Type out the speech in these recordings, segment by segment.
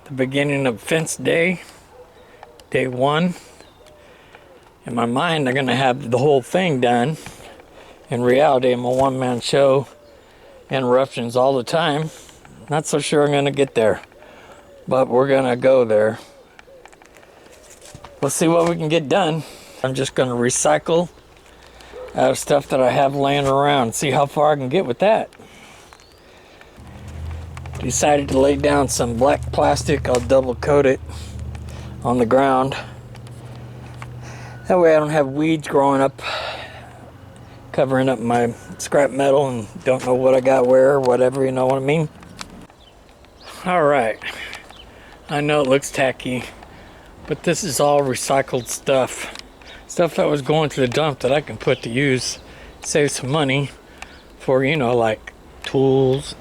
the beginning of fence day, day one. In my mind, I'm gonna have the whole thing done. In reality, I'm a one-man show, interruptions all the time. Not so sure I'm gonna get there, but we're gonna go there. We'll see what we can get done. I'm just gonna recycle out of stuff that I have laying around, see how far I can get with that. Decided to lay down some black plastic. I'll double coat it on the ground. That way I don't have weeds growing up, covering up my scrap metal and don't know what I got where or whatever, you know what I mean? Alright, I know it looks tacky, but this is all recycled stuff. Stuff that was going to the dump that I can put to use, save some money for, you know, like tools,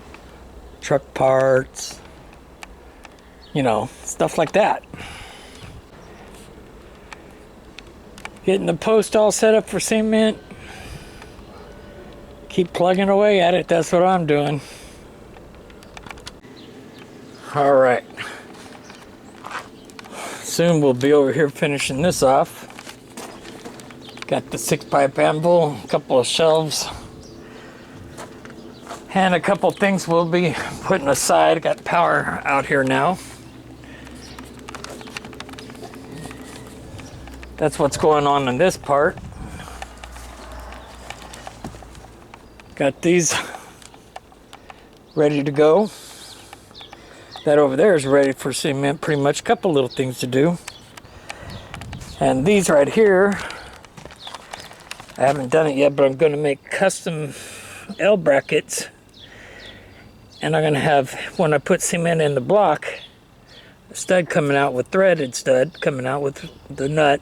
truck parts, you know, stuff like that. Getting the post all set up for cement. Keep plugging away at it, that's what I'm doing. Alright. Soon we'll be over here finishing this off. Got the 6-pipe anvil, a couple of shelves, and a couple things we'll be putting aside. Got power out here now. That's what's going on in this part. Got these ready to go. That over there is ready for cement, pretty much. A couple little things to do. And these right here, I haven't done it yet, but I'm going to make custom L brackets. And I'm going to have, when I put cement in the block, a stud coming out with threaded stud coming out with the nut.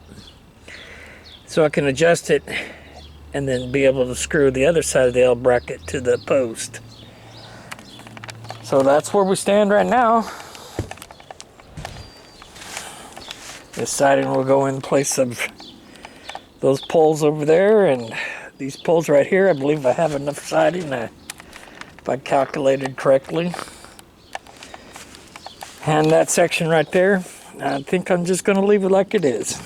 So I can adjust it and then be able to screw the other side of the L bracket to the post. So that's where we stand right now. This siding will go in place of those poles over there, and these poles right here. I believe I have enough siding if I calculated correctly. And that section right there, I think I'm just going to leave it like it is.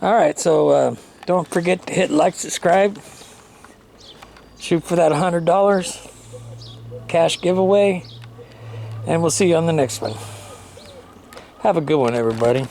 Alright, so don't forget to hit like, subscribe. Shoot for that $100 cash giveaway. And we'll see you on the next one. Have a good one, everybody.